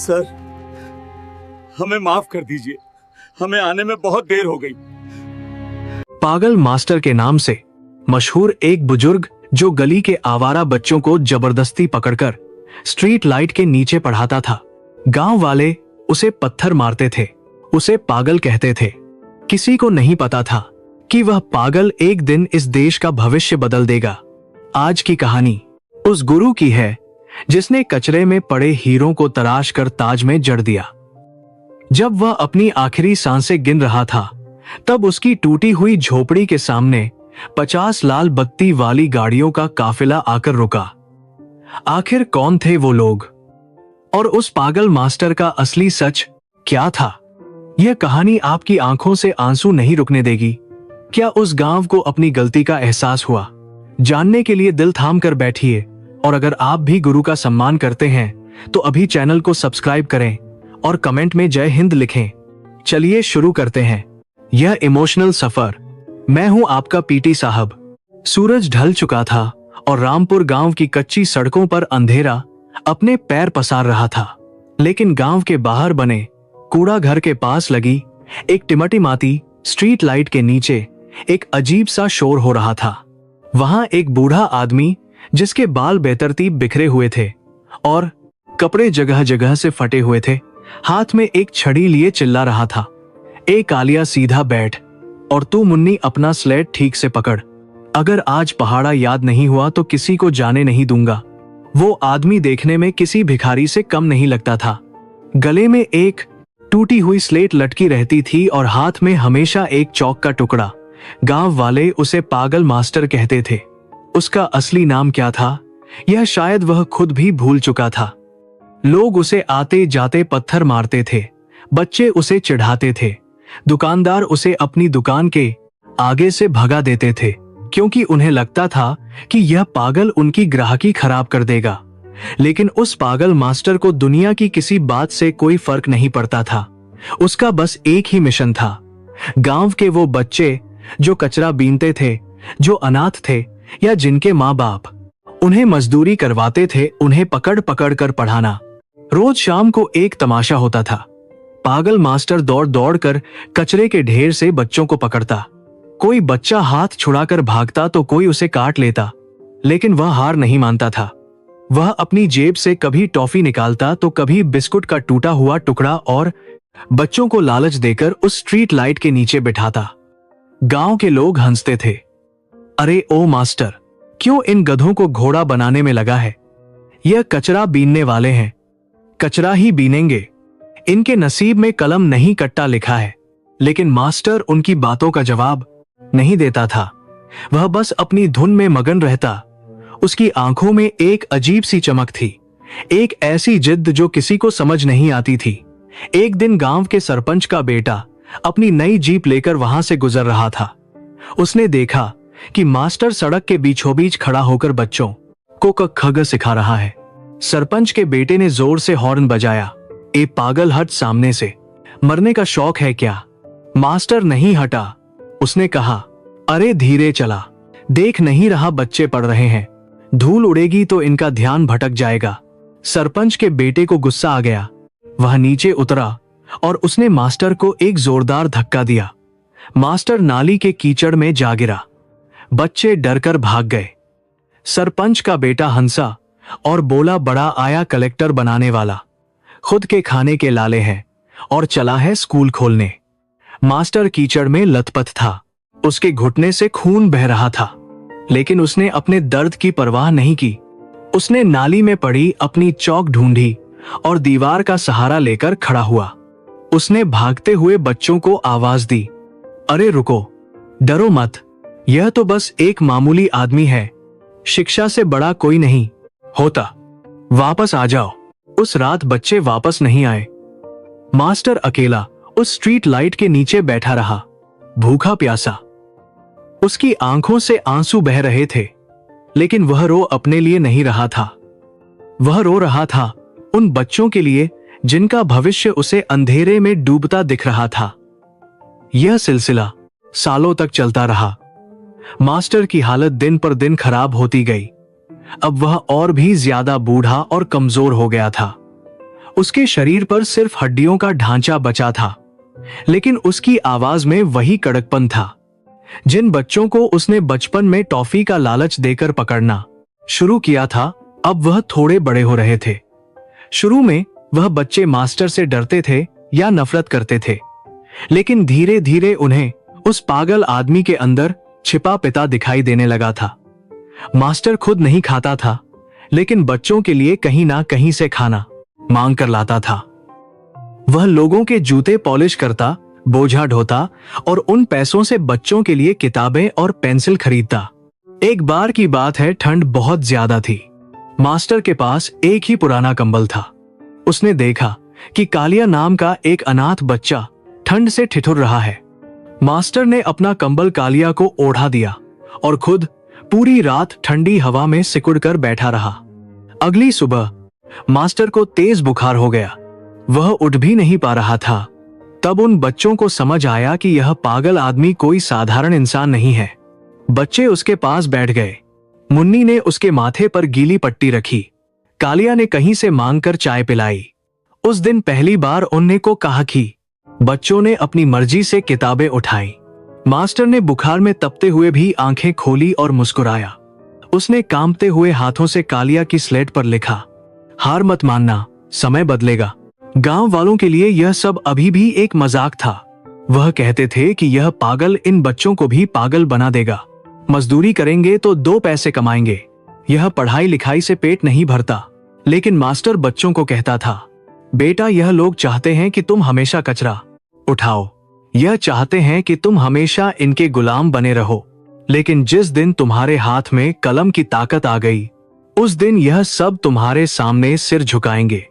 Sir, हमें माफ कर दीजिए, हमें आने में बहुत देर हो गई। पागल मास्टर के नाम से मशहूर एक बुजुर्ग जो गली के आवारा बच्चों को जबरदस्ती पकड़कर स्ट्रीट लाइट के नीचे पढ़ाता था। गांव वाले उसे पत्थर मारते थे, उसे पागल कहते थे। किसी को नहीं पता था कि वह पागल एक दिन इस देश का भविष्य बदल देगा। आज की कहानी उस गुरु की है जिसने कचरे में पड़े हीरों को तराश कर ताज में जड़ दिया। जब वह अपनी आखिरी सांसें गिन रहा था, तब उसकी टूटी हुई झोपड़ी के सामने 50 लाल बत्ती वाली गाड़ियों का काफिला आकर रुका। आखिर कौन थे वो लोग और उस पागल मास्टर का असली सच क्या था? यह कहानी आपकी आंखों से आंसू नहीं रुकने देगी। क्या उस गांव को अपनी गलती का एहसास हुआ? जानने के लिए दिल थाम कर बैठिए। और अगर आप भी गुरु का सम्मान करते हैं तो अभी चैनल को सब्सक्राइब करें और कमेंट में जय हिंद लिखें। चलिए शुरू करते हैं यह इमोशनल सफर। मैं हूं आपका पीटी साहब। सूरज ढल चुका था और रामपुर गांव की कच्ची सड़कों पर अंधेरा अपने पैर पसार रहा था। लेकिन गांव के बाहर बने कूड़ा घर के पास लगी एक टिमटिमाती स्ट्रीट लाइट के नीचे एक अजीब सा शोर हो रहा था। वहां एक बूढ़ा आदमी जिसके बाल बेतरतीब बिखरे हुए थे और कपड़े जगह जगह से फटे हुए थे, हाथ में एक छड़ी लिए चिल्ला रहा था, ए कालिया सीधा बैठ और तू मुन्नी अपना स्लेट ठीक से पकड़। अगर आज पहाड़ा याद नहीं हुआ तो किसी को जाने नहीं दूंगा। वो आदमी देखने में किसी भिखारी से कम नहीं लगता था। गले में एक टूटी हुई स्लेट लटकी रहती थी और हाथ में हमेशा एक चौक का टुकड़ा। गांव वाले उसे पागल मास्टर कहते थे। उसका असली नाम क्या था, यह शायद वह खुद भी भूल चुका था। लोग उसे आते जाते पत्थर मारते थे, बच्चे उसे चिढ़ाते थे, दुकानदार उसे अपनी दुकान के आगे से भगा देते थे, क्योंकि उन्हें लगता था कि यह पागल उनकी ग्राहकी खराब कर देगा। लेकिन उस पागल मास्टर को दुनिया की किसी बात से कोई फर्क नहीं पड़ता था। उसका बस एक ही मिशन था। गांव के वो बच्चे जो कचरा बीनते थे, जो अनाथ थे या जिनके माँ बाप उन्हें मजदूरी करवाते थे, उन्हें पकड़ पकड़ कर पढ़ाना। रोज शाम को एक तमाशा होता था। पागल मास्टर दौड़ दौड़ कर कचरे के ढेर से बच्चों को पकड़ता। कोई बच्चा हाथ छुड़ाकर भागता तो कोई उसे काट लेता, लेकिन वह हार नहीं मानता था। वह अपनी जेब से कभी टॉफी निकालता तो कभी बिस्कुट का टूटा हुआ टुकड़ा और बच्चों को लालच देकर उस स्ट्रीट लाइट के नीचे बिठाता। गांव के लोग हंसते थे, अरे ओ मास्टर, क्यों इन गधों को घोड़ा बनाने में लगा है? यह कचरा बीनने वाले हैं, कचरा ही बीनेंगे। इनके नसीब में कलम नहीं कट्टा लिखा है। लेकिन मास्टर उनकी बातों का जवाब नहीं देता था। वह बस अपनी धुन में मगन रहता। उसकी आंखों में एक अजीब सी चमक थी, एक ऐसी जिद्द जो किसी को समझ नहीं आती थी। एक दिन गांव के सरपंच का बेटा अपनी नई जीप लेकर वहां से गुजर रहा था। उसने देखा कि मास्टर सड़क के बीचों बीच खड़ा होकर बच्चों को क ख ग सिखा रहा है। सरपंच के बेटे ने जोर से हॉर्न बजाया, ए पागल हट सामने से, मरने का शौक है क्या? मास्टर नहीं हटा। उसने कहा, अरे धीरे चला, देख नहीं रहा बच्चे पढ़ रहे हैं, धूल उड़ेगी तो इनका ध्यान भटक जाएगा। सरपंच के बेटे को गुस्सा आ गया। वह नीचे उतरा और उसने मास्टर को एक जोरदार धक्का दिया। मास्टर नाली के कीचड़ में जा गिरा। बच्चे डरकर भाग गए। सरपंच का बेटा हंसा और बोला, बड़ा आया कलेक्टर बनाने वाला, खुद के खाने के लाले हैं और चला है स्कूल खोलने। मास्टर कीचड़ में लथपथ था, उसके घुटने से खून बह रहा था, लेकिन उसने अपने दर्द की परवाह नहीं की। उसने नाली में पड़ी अपनी चौक ढूंढी और दीवार का सहारा लेकर खड़ा हुआ। उसने भागते हुए बच्चों को आवाज दी, अरे रुको, डरो मत, यह तो बस एक मामूली आदमी है, शिक्षा से बड़ा कोई नहीं होता, वापस आ जाओ। उस रात बच्चे वापस नहीं आए। मास्टर अकेला उस स्ट्रीट लाइट के नीचे बैठा रहा, भूखा प्यासा। उसकी आंखों से आंसू बह रहे थे, लेकिन वह रो अपने लिए नहीं रहा था। वह रो रहा था उन बच्चों के लिए जिनका भविष्य उसे अंधेरे में डूबता दिख रहा था। यह सिलसिला सालों तक चलता रहा। मास्टर की हालत दिन पर दिन खराब होती गई। अब वह और भी ज्यादा बूढ़ा और कमजोर हो गया था। उसके शरीर पर सिर्फ हड्डियों का ढांचा बचा था, लेकिन उसकी आवाज में वही कड़कपन था। जिन बच्चों को उसने बचपन में टॉफी का लालच देकर पकड़ना शुरू किया था, अब वह थोड़े बड़े हो रहे थे। शुरू में वह बच्चे मास्टर से डरते थे या नफरत करते थे, लेकिन धीरे धीरे उन्हें उस पागल आदमी के अंदर छिपा पिता दिखाई देने लगा था। मास्टर खुद नहीं खाता था, लेकिन बच्चों के लिए कहीं ना कहीं से खाना मांग कर लाता था। वह लोगों के जूते पॉलिश करता, बोझा ढोता और उन पैसों से बच्चों के लिए किताबें और पेंसिल खरीदता। एक बार की बात है, ठंड बहुत ज्यादा थी। मास्टर के पास एक ही पुराना कंबल था। उसने देखा कि कालिया नाम का एक अनाथ बच्चा ठंड से ठिठुर रहा है। मास्टर ने अपना कंबल कालिया को ओढ़ा दिया और खुद पूरी रात ठंडी हवा में सिकुड़कर बैठा रहा। अगली सुबह मास्टर को तेज बुखार हो गया। वह उठ भी नहीं पा रहा था। तब उन बच्चों को समझ आया कि यह पागल आदमी कोई साधारण इंसान नहीं है। बच्चे उसके पास बैठ गए। मुन्नी ने उसके माथे पर गीली पट्टी रखी। कालिया ने कहीं से मांगकर चाय पिलाई। उस दिन पहली बार उन्ने को कहा कि बच्चों ने अपनी मर्जी से किताबें उठाई। मास्टर ने बुखार में तपते हुए भी आंखें खोली और मुस्कुराया। उसने कांपते हुए हाथों से कालिया की स्लेट पर लिखा, हार मत मानना, समय बदलेगा। गांव वालों के लिए यह सब अभी भी एक मजाक था। वह कहते थे कि यह पागल इन बच्चों को भी पागल बना देगा। मजदूरी करेंगे तो 2 पैसे कमाएंगे। यह पढ़ाई लिखाई से पेट नहीं भरता। लेकिन मास्टर बच्चों को कहता था, बेटा, यह लोग चाहते हैं कि तुम हमेशा कचरा उठाओ। यह चाहते हैं कि तुम हमेशा इनके गुलाम बने रहो। लेकिन जिस दिन तुम्हारे हाथ में कलम की ताकत आ गई, उस दिन यह सब तुम्हारे सामने सिर झुकाएंगे।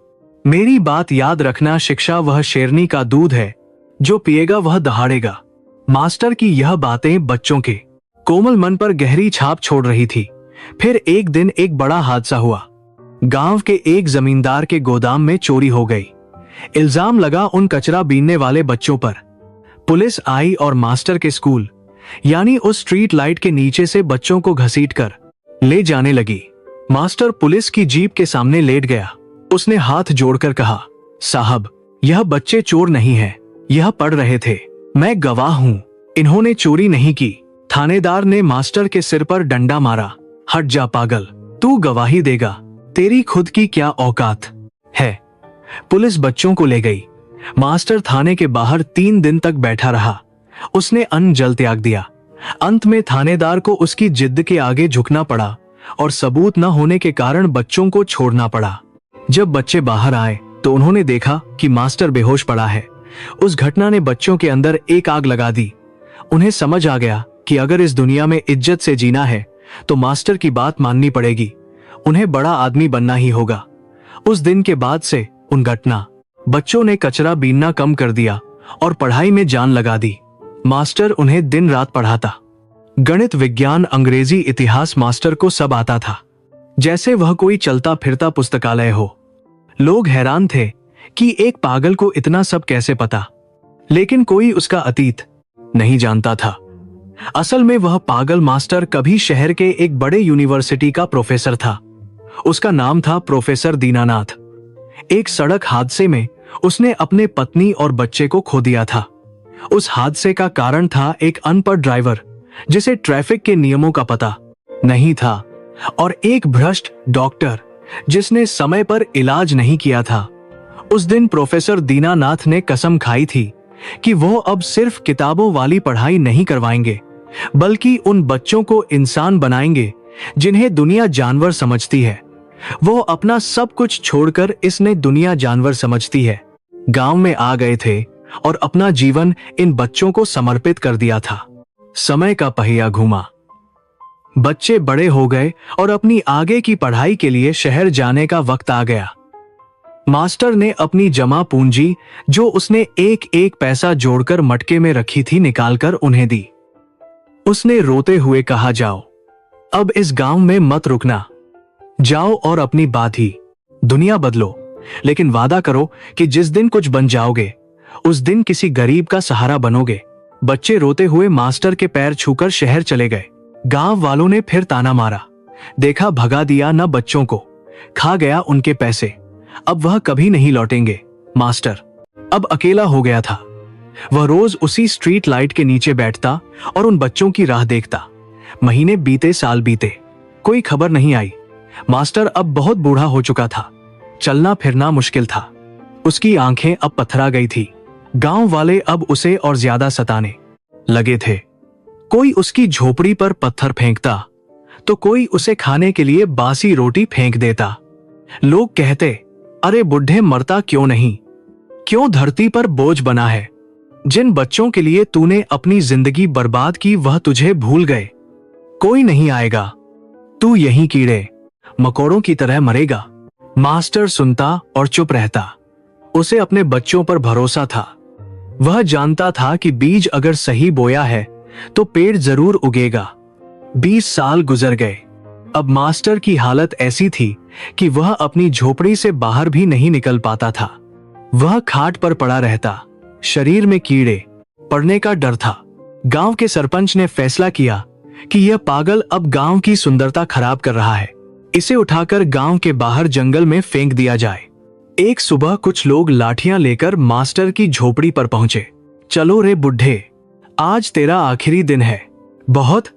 मेरी बात याद रखना, शिक्षा वह शेरनी का दूध है, जो पिएगा वह दहाड़ेगा। मास्टर की यह बातें बच्चों के कोमल मन पर गहरी छाप छोड़ रही थी। फिर एक दिन एक बड़ा हादसा हुआ। गांव के एक जमींदार के गोदाम में चोरी हो गई। इल्जाम लगा उन कचरा बीनने वाले बच्चों पर। पुलिस आई और मास्टर के स्कूल यानी उस स्ट्रीट लाइट के नीचे से बच्चों को घसीटकर ले जाने लगी। मास्टर पुलिस की जीप के सामने लेट गया। उसने हाथ जोड़कर कहा, साहब, यह बच्चे चोर नहीं हैं, यह पढ़ रहे थे। मैं गवाह हूं, इन्होंने चोरी नहीं की। थानेदार ने मास्टर के सिर पर डंडा मारा। हट जा पागल, तू गवाही देगा, तेरी खुद की क्या औकात है। पुलिस बच्चों को ले गई। मास्टर थाने के बाहर 3 दिन तक बैठा रहा। उसने अन्न जल त्याग दिया। अंत में थानेदार को उसकी जिद के आगे झुकना पड़ा और सबूत न होने के कारण बच्चों को छोड़ना पड़ा। जब बच्चे बाहर आए तो उन्होंने देखा कि मास्टर बेहोश पड़ा है। उस घटना ने बच्चों के अंदर एक आग लगा दी। उन्हें समझ आ गया कि अगर इस दुनिया में इज्जत से जीना है तो मास्टर की बात माननी पड़ेगी। उन्हें बड़ा आदमी बनना ही होगा। उस दिन के बाद से उन घटना बच्चों ने कचरा बीनना कम कर दिया और पढ़ाई में जान लगा दी। मास्टर उन्हें दिन रात पढ़ाता। गणित, विज्ञान, अंग्रेजी, इतिहास मास्टर को सब आता था, जैसे वह कोई चलता फिरता पुस्तकालय हो। लोग हैरान थे कि एक पागल को इतना सब कैसे पता, लेकिन कोई उसका अतीत नहीं जानता था। असल में वह पागल मास्टर कभी शहर के एक बड़े यूनिवर्सिटी का प्रोफेसर था। उसका नाम था प्रोफेसर दीनानाथ। एक सड़क हादसे में उसने अपने पत्नी और बच्चे को खो दिया था। उस हादसे का कारण था एक अनपढ़ ड्राइवर जिसे ट्रैफिक के नियमों का पता नहीं था और एक भ्रष्ट डॉक्टर जिसने समय पर इलाज नहीं किया था। उस दिन प्रोफेसर दीनानाथ ने कसम खाई थी कि वो अब सिर्फ किताबों वाली पढ़ाई नहीं करवाएंगे, बल्कि उन बच्चों को इंसान बनाएंगे जिन्हें दुनिया जानवर समझती है। वो अपना सब कुछ छोड़कर इसने दुनिया जानवर समझती है गांव में आ गए थे और अपना जीवन इन बच्चों को समर्पित कर दिया था। समय का पहिया घूमा। बच्चे बड़े हो गए और अपनी आगे की पढ़ाई के लिए शहर जाने का वक्त आ गया। मास्टर ने अपनी जमा पूंजी, जो उसने एक एक पैसा जोड़कर मटके में रखी थी, निकालकर उन्हें दी। उसने रोते हुए कहा, जाओ, अब इस गांव में मत रुकना। जाओ और अपनी बात ही दुनिया बदलो, लेकिन वादा करो कि जिस दिन कुछ बन जाओगे उस दिन किसी गरीब का सहारा बनोगे। बच्चे रोते हुए मास्टर के पैर छूकर शहर चले गए। गांव वालों ने फिर ताना मारा। देखा, भगा दिया न बच्चों को, खा गया उनके पैसे। अब वह कभी नहीं लौटेंगे। मास्टर अब अकेला हो गया था। वह रोज उसी स्ट्रीट लाइट के नीचे बैठता और उन बच्चों की राह देखता। महीने बीते, साल बीते, कोई खबर नहीं आई। मास्टर अब बहुत बूढ़ा हो चुका था। चलना फिरना मुश्किल था। उसकी आंखें अब पथरा गई थी। गांव वाले अब उसे और ज्यादा सताने लगे थे। कोई उसकी झोपड़ी पर पत्थर फेंकता तो कोई उसे खाने के लिए बासी रोटी फेंक देता। लोग कहते, अरे बुढ़े मरता क्यों नहीं, क्यों धरती पर बोझ बना है। जिन बच्चों के लिए तूने अपनी जिंदगी बर्बाद की वह तुझे भूल गए। कोई नहीं आएगा, तू यहीं कीड़े मकोड़ों की तरह मरेगा। मास्टर सुनता और चुप रहता। उसे अपने बच्चों पर भरोसा था। वह जानता था कि बीज अगर सही बोया है तो पेड़ जरूर उगेगा। 20 साल गुजर गए। अब मास्टर की हालत ऐसी थी कि वह अपनी झोपड़ी से बाहर भी नहीं निकल पाता था। वह खाट पर पड़ा रहता। शरीर में कीड़े पड़ने का डर था। गांव के सरपंच ने फैसला किया कि यह पागल अब गांव की सुंदरता खराब कर रहा है। इसे उठाकर गांव के बाहर जंगल में फेंक दिया जाए। एक सुबह कुछ लोग लाठियां लेकर मास्टर की झोपड़ी पर पहुंचे। चलो रे बुढ़े, आज तेरा आखिरी दिन है। बहुत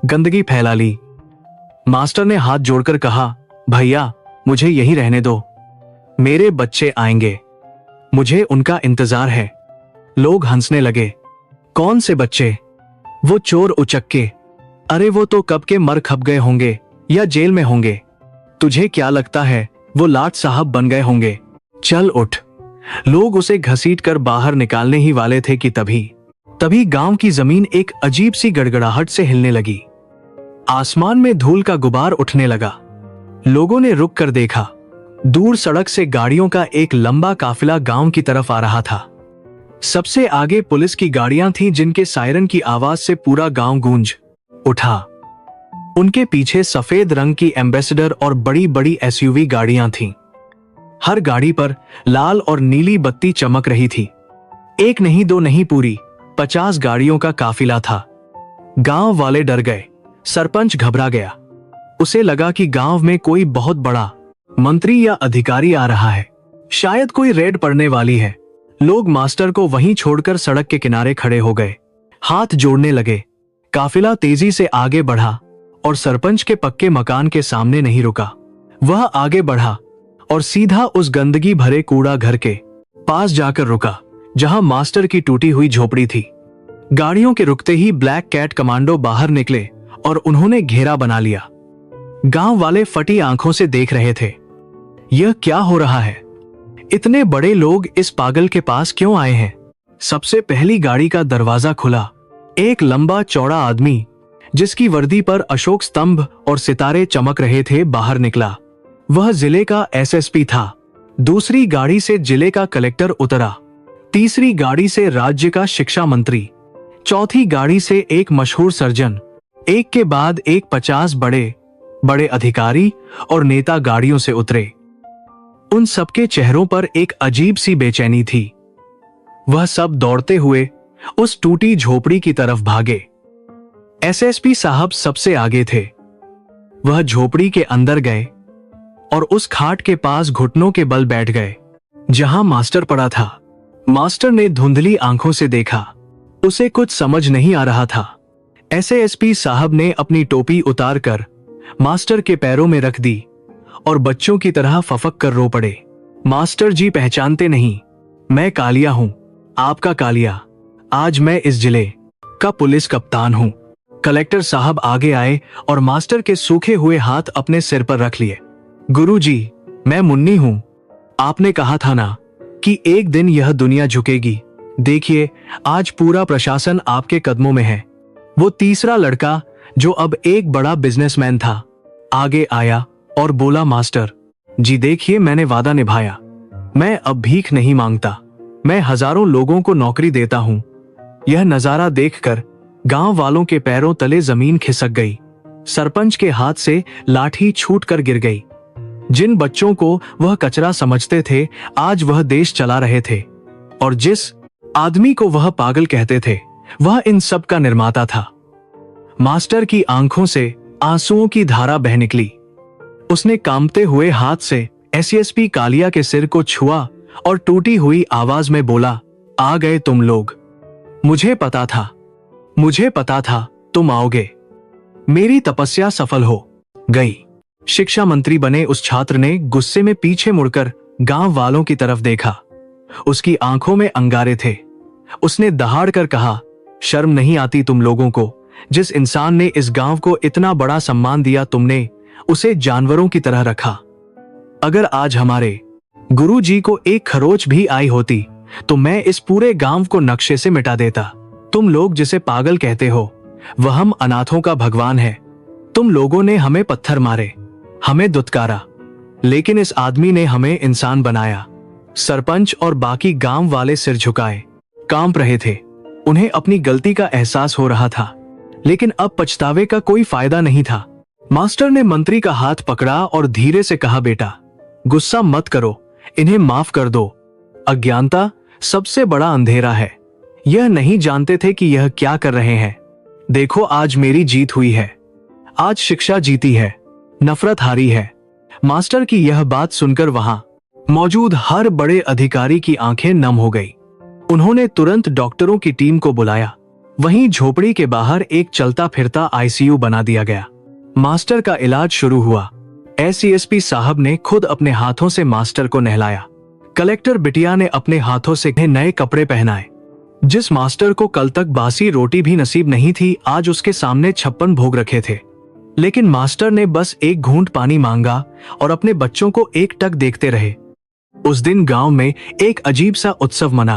गंदगी फैला ली। मास्टर ने हाथ जोड़कर कहा, भैया मुझे यहीं रहने दो, मेरे बच्चे आएंगे, मुझे उनका इंतजार है। लोग हंसने लगे। कौन से बच्चे? वो चोर उचक्के। अरे वो तो कब के मर खप गए होंगे या जेल में होंगे। तुझे क्या लगता है वो लाट साहब बन गए होंगे? चल उठ। लोग उसे घसीटकर बाहर निकालने ही वाले थे कि तभी गांव की जमीन एक अजीब सी गड़गड़ाहट से हिलने लगी। आसमान में धूल का गुबार उठने लगा। लोगों ने रुक कर देखा। दूर सड़क से गाड़ियों का एक लंबा काफिला गांव की तरफ आ रहा था। सबसे आगे पुलिस की गाड़ियां थीं जिनके सायरन की आवाज से पूरा गांव गूंज उठा। उनके पीछे सफेद रंग की एम्बेसडर और बड़ी बड़ी एसयूवी गाड़ियां थीं। हर गाड़ी पर लाल और नीली बत्ती चमक रही थी। एक नहीं, दो नहीं, पूरी 50 गाड़ियों का काफिला था। गांव वाले डर गए। सरपंच घबरा गया। उसे लगा कि गांव में कोई बहुत बड़ा मंत्री या अधिकारी आ रहा है। शायद कोई रेड पड़ने वाली है। लोग मास्टर को वहीं छोड़कर सड़क के किनारे खड़े हो गए। हाथ जोड़ने लगे। काफिला तेजी से आगे बढ़ा और सरपंच के पक्के मकान के सामने नहीं रुका। वह आगे बढ़ा और सीधा उस गंदगी भरे कूड़ा घर के पास जाकर रुका जहां मास्टर की टूटी हुई झोपड़ी थी। गाड़ियों के रुकते ही ब्लैक कैट कमांडो बाहर निकले और उन्होंने घेरा बना लिया। गांव वाले फटी आंखों से देख रहे थे। यह क्या हो रहा है? इतने बड़े लोग इस पागल के पास क्यों आए हैं? सबसे पहली गाड़ी का दरवाजा खुला। एक लंबा चौड़ा आदमी जिसकी वर्दी पर अशोक स्तंभ और सितारे चमक रहे थे बाहर निकला। वह जिले का एसएसपी था। दूसरी गाड़ी से जिले का कलेक्टर उतरा। तीसरी गाड़ी से राज्य का शिक्षा मंत्री। चौथी गाड़ी से एक मशहूर सर्जन। एक के बाद एक 50 बड़े बड़े अधिकारी और नेता गाड़ियों से उतरे। उन सबके चेहरों पर एक अजीब सी बेचैनी थी। वह सब दौड़ते हुए उस टूटी झोपड़ी की तरफ भागे। एसएसपी साहब सबसे आगे थे। वह झोपड़ी के अंदर गए और उस खाट के पास घुटनों के बल बैठ गए जहां मास्टर पड़ा था। मास्टर ने धुंधली आंखों से देखा। उसे कुछ समझ नहीं आ रहा था। एसएसपी साहब ने अपनी टोपी उतारकर मास्टर के पैरों में रख दी और बच्चों की तरह फफक कर रो पड़े। मास्टर जी पहचानते नहीं? मैं कालिया हूं, आपका कालिया। आज मैं इस जिले का पुलिस कप्तान हूं। कलेक्टर साहब आगे आए और मास्टर के सूखे हुए हाथ अपने सिर पर रख लिए। गुरुजी, मैं मुन्नी हूं। आपने कहा था ना कि एक दिन यह दुनिया झुकेगी। देखिए, आज पूरा प्रशासन आपके कदमों में है। वो तीसरा लड़का जो अब एक बड़ा बिजनेसमैन था आगे आया और बोला, मास्टर जी देखिए, मैंने वादा निभाया। मैं अब भीख नहीं मांगता। मैं हजारों लोगों को नौकरी देता हूं। यह नजारा देखकर गांव वालों के पैरों तले जमीन खिसक गई। सरपंच के हाथ से लाठी छूटकर गिर गई। जिन बच्चों को वह कचरा समझते थे आज वह देश चला रहे थे, और जिस आदमी को वह पागल कहते थे वह इन सब का निर्माता था। मास्टर की आंखों से आंसुओं की धारा बह निकली। उसने कांपते हुए हाथ से एसएसपी कालिया के सिर को छुआ और टूटी हुई आवाज में बोला, आ गए तुम लोग। मुझे पता था तुम आओगे। मेरी तपस्या सफल हो गई। शिक्षा मंत्री बने उस छात्र ने गुस्से में पीछे मुड़कर गांव वालों की तरफ देखा। उसकी आंखों में अंगारे थे। उसने दहाड़ कर कहा, शर्म नहीं आती तुम लोगों को? जिस इंसान ने इस गांव को इतना बड़ा सम्मान दिया, तुमने उसे जानवरों की तरह रखा। अगर आज हमारे गुरु जी को एक खरोच भी आई होती तो मैं इस पूरे गांव को नक्शे से मिटा देता। तुम लोग जिसे पागल कहते हो, वह हम अनाथों का भगवान है। तुम लोगों ने हमें पत्थर मारे, हमें दुत्कारा, लेकिन इस आदमी ने हमें इंसान बनाया। सरपंच और बाकी गांव वाले सिर झुकाए, कांप रहे थे। उन्हें अपनी गलती का एहसास हो रहा था, लेकिन अब पछतावे का कोई फायदा नहीं था। मास्टर ने मंत्री का हाथ पकड़ा और धीरे से कहा, बेटा गुस्सा मत करो, इन्हें माफ कर दो। अज्ञानता सबसे बड़ा अंधेरा है। यह नहीं जानते थे कि यह क्या कर रहे हैं। देखो, आज मेरी जीत हुई है। आज शिक्षा जीती है, नफरत हारी है। मास्टर की यह बात सुनकर वहां मौजूद हर बड़े अधिकारी की आंखें नम हो गई। उन्होंने तुरंत डॉक्टरों की टीम को बुलाया। वहीं झोपड़ी के बाहर एक चलता फिरता आईसीयू बना दिया गया। मास्टर का इलाज शुरू हुआ। एसएसपी साहब ने खुद अपने हाथों से मास्टर को नहलाया। कलेक्टर बिटिया ने अपने हाथों से नए कपड़े पहनाए। जिस मास्टर को कल तक बासी रोटी भी नसीब नहीं थी, आज उसके सामने 56 भोग रखे थे। लेकिन मास्टर ने बस एक घूंट पानी मांगा और अपने बच्चों को एकटक देखते रहे। उस दिन गांव में एक अजीब सा उत्सव मना।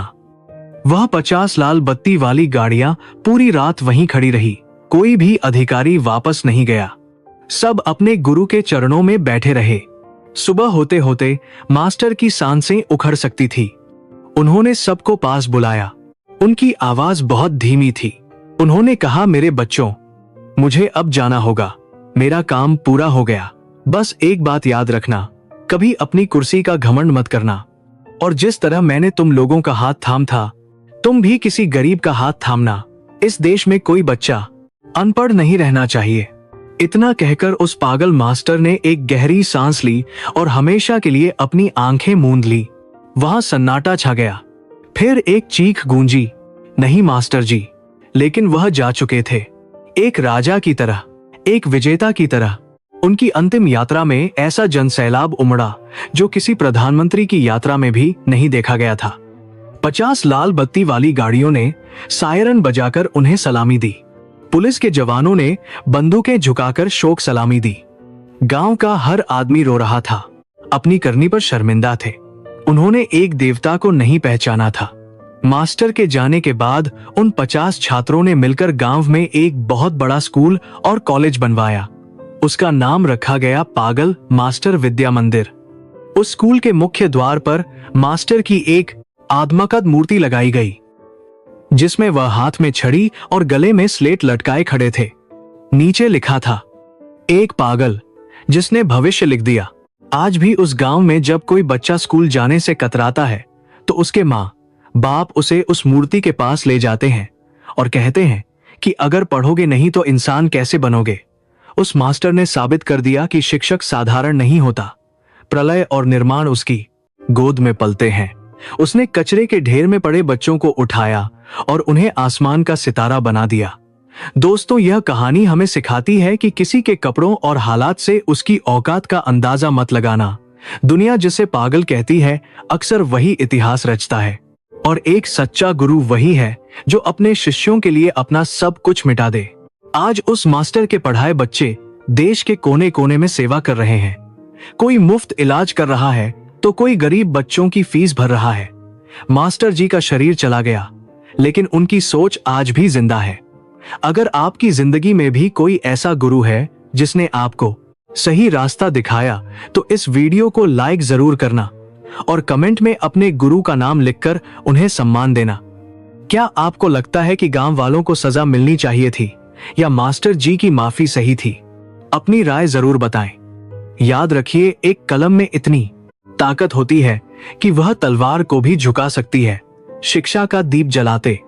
वह 50 लाल बत्ती वाली गाड़ियां पूरी रात वहीं खड़ी रही। कोई भी अधिकारी वापस नहीं गया। सब अपने गुरु के चरणों में बैठे रहे। सुबह होते होते मास्टर की सांसें उखड़ सकती थी। उन्होंने सबको पास बुलाया। उनकी आवाज बहुत धीमी थी। उन्होंने कहा, मेरे बच्चों, मुझे अब जाना होगा। मेरा काम पूरा हो गया। बस एक बात याद रखना, कभी अपनी कुर्सी का घमंड मत करना। और जिस तरह मैंने तुम लोगों का हाथ थाम था, तुम भी किसी गरीब का हाथ थामना। इस देश में कोई बच्चा अनपढ़ नहीं रहना चाहिए। इतना कहकर उस पागल मास्टर ने एक गहरी सांस ली और हमेशा के लिए अपनी आंखें मूंद ली। वहां सन्नाटा छा गया। फिर एक चीख गूंजी, नहीं मास्टर जी, लेकिन वह जा चुके थे। एक राजा की तरह, एक विजेता की तरह। उनकी अंतिम यात्रा में ऐसा जनसैलाब उमड़ा जो किसी प्रधानमंत्री की यात्रा में भी नहीं देखा गया था। 50 लाल बत्ती वाली गाड़ियों ने सायरन बजाकर उन्हें सलामी दी। पुलिस के जवानों ने बंदूकें झुकाकर शोक सलामी दी। गांव का हर आदमी रो रहा था, अपनी करनी पर शर्मिंदा थे। उन्होंने एक देवता को नहीं पहचाना था। मास्टर के जाने के बाद उन 50 छात्रों ने मिलकर गांव में एक बहुत बड़ा स्कूल और कॉलेज बनवाया। उसका नाम रखा गया पागल मास्टर विद्या मंदिर। उस स्कूल के मुख्य द्वार पर मास्टर की एक आदमकद मूर्ति लगाई गई, जिसमें वह हाथ में छड़ी और गले में स्लेट लटकाए खड़े थे। नीचे लिखा था, एक पागल जिसने भविष्य लिख दिया। आज भी उस गांव में जब कोई बच्चा स्कूल जाने से कतराता है तो उसके माँ बाप उसे उस मूर्ति के पास ले जाते हैं और कहते हैं कि अगर पढ़ोगे नहीं तो इंसान कैसे बनोगे। उस मास्टर ने साबित कर दिया कि शिक्षक साधारण नहीं होता। प्रलय और निर्माण उसकी गोद में पलते हैं। उसने कचरे के ढेर में पड़े बच्चों को उठाया और उन्हें आसमान का सितारा बना दिया। दोस्तों, यह कहानी हमें सिखाती है कि किसी के कपड़ों और हालात से उसकी औकात का अंदाजा मत लगाना। दुनिया जिसे पागल कहती है, अक्सर वही इतिहास रचता है। और एक सच्चा गुरु वही है जो अपने शिष्यों के लिए अपना सब कुछ मिटा दे। आज उस मास्टर के पढ़ाए बच्चे देश के कोने कोने में सेवा कर रहे हैं। कोई मुफ्त इलाज कर रहा है तो कोई गरीब बच्चों की फीस भर रहा है। मास्टर जी का शरीर चला गया, लेकिन उनकी सोच आज भी जिंदा है। अगर आपकी जिंदगी में भी कोई ऐसा गुरु है जिसने आपको सही रास्ता दिखाया, तो इस वीडियो को लाइक जरूर करना और कमेंट में अपने गुरु का नाम लिखकर उन्हें सम्मान देना। क्या आपको लगता है कि गांव वालों को सजा मिलनी चाहिए थी या मास्टर जी की माफी सही थी? अपनी राय जरूर बताएं। याद रखिए, एक कलम में इतनी ताकत होती है कि वह तलवार को भी झुका सकती है। शिक्षा का दीप जलाते